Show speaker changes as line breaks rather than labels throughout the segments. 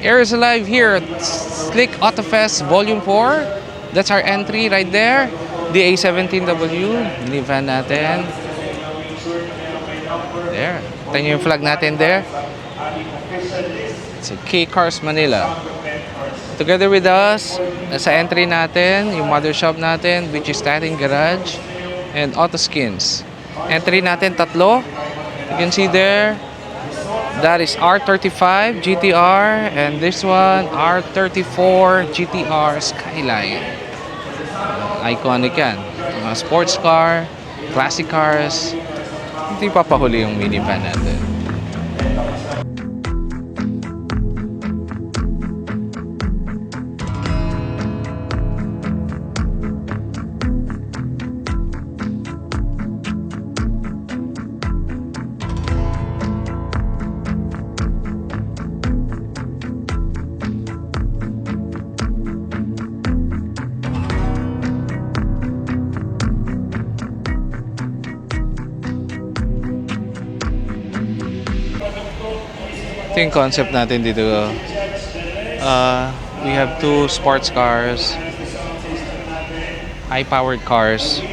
Air is alive here at Slick Autofest Volume 4. That's our entry right there. The A17W, minivan natin. There. Ito yung flag natin there. It's a K Cars Manila. Together with us, sa entry natin, yung mothership natin, which is Statin Garage and Auto Skins. Entry natin tatlo. You can see there, that is R35 GTR and this one R34 GTR Skyline. Iconic yan. Mga sports car, classic cars. Hindi papahuli yung minivan natin. Ito yung concept natin dito. We have two sports cars, high-powered cars.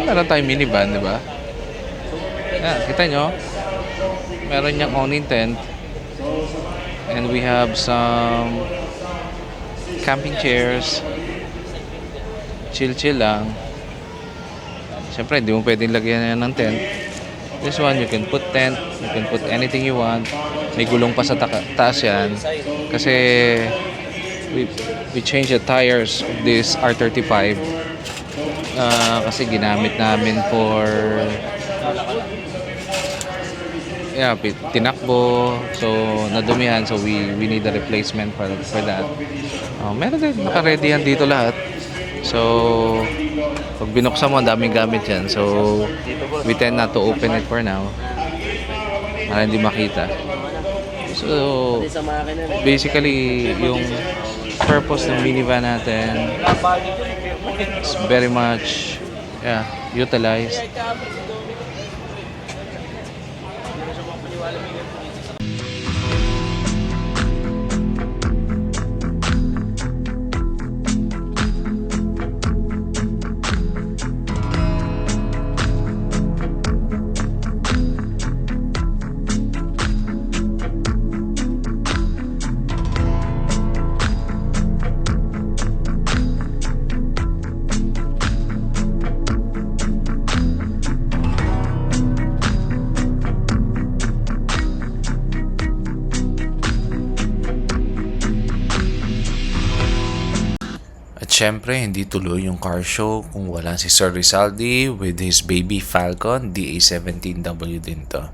Meron tayong minivan, di ba? Yan, kita nyo. Meron niyang owning tent. And we have some camping chairs. Chill-chill lang. Siyempre, hindi mo pwedeng lagyan yan ng tent. This one, you can put tent, you can put anything you want. May gulong pa sa taas yan. Kasi we changed the tires of this R35. Kasi ginamit namin for tinakbo. So, nadumihan. So, we need a replacement for that. Meron din, naka-ready yan dito lahat. So, pag binuksan mo, ang daming gamit yan. So, we tend not to open it for now. Para hindi makita. So, basically, yung purpose ng minivan natin is very much utilized. Siyempre, hindi tuloy yung car show kung wala si Sir Rizaldi with his baby Falcon, DA17W din to.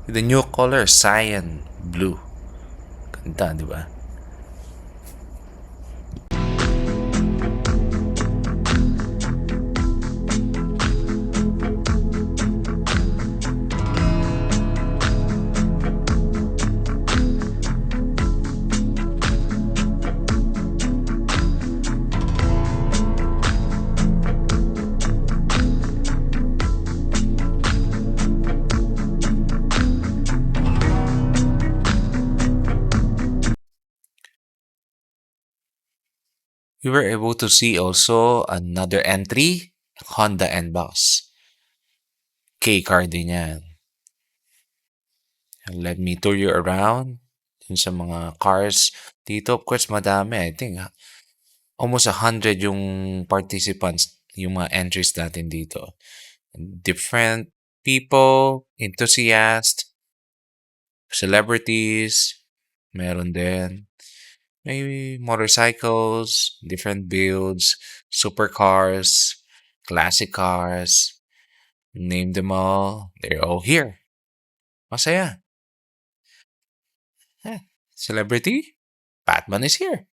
With the new color, cyan blue. Ganda, di ba? We were able to see also another entry, Honda N-Box. K-car din yan. Let me tour you around dun sa mga cars dito. Of course, madami. I think almost 100 yung participants, yung mga entries natin dito. Different people, enthusiasts, celebrities, meron din. Maybe motorcycles, different builds, supercars, classic cars, name them all. They're all here. Masaya. Celebrity? Batman is here.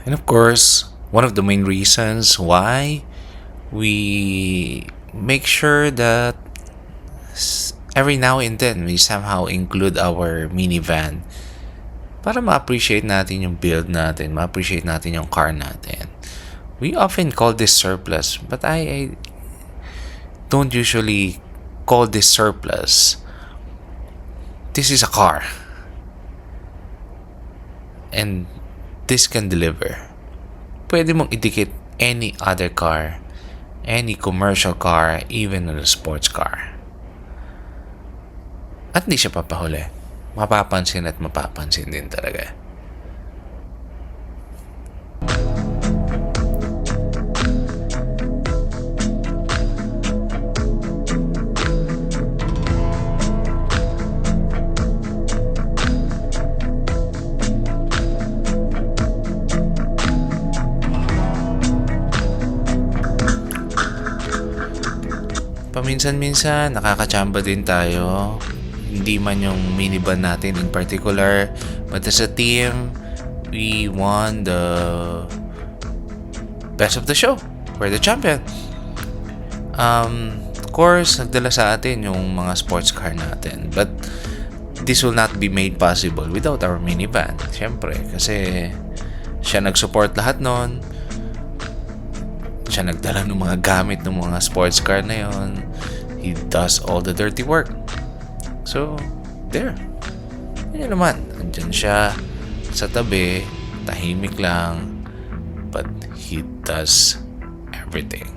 And of course, one of the main reasons why we make sure that every now and then we somehow include our minivan para ma-appreciate natin yung build natin, ma-appreciate natin yung car natin. We often call this surplus, but I don't usually call this surplus. This is a car. And this can deliver. Pwede mong idikit any other car, any commercial car, even a sports car. At hindi siya papahuli. Mapapansin at mapapansin din talaga. Paminsan-minsan nakakachamba din tayo. Hindi man yung minivan natin in particular, but as a team, we won the best of the show. We're the champion. Of course, nagdala sa atin yung mga sports car natin, but this will not be made possible without our minivan. Siyempre, kasi siya nag-support lahat nun. Siya nagdala ng mga gamit ng mga sports car na yon. He does all the dirty work. So, there. Yan naman. Andyan siya sa tabi, tahimik lang, but he does everything.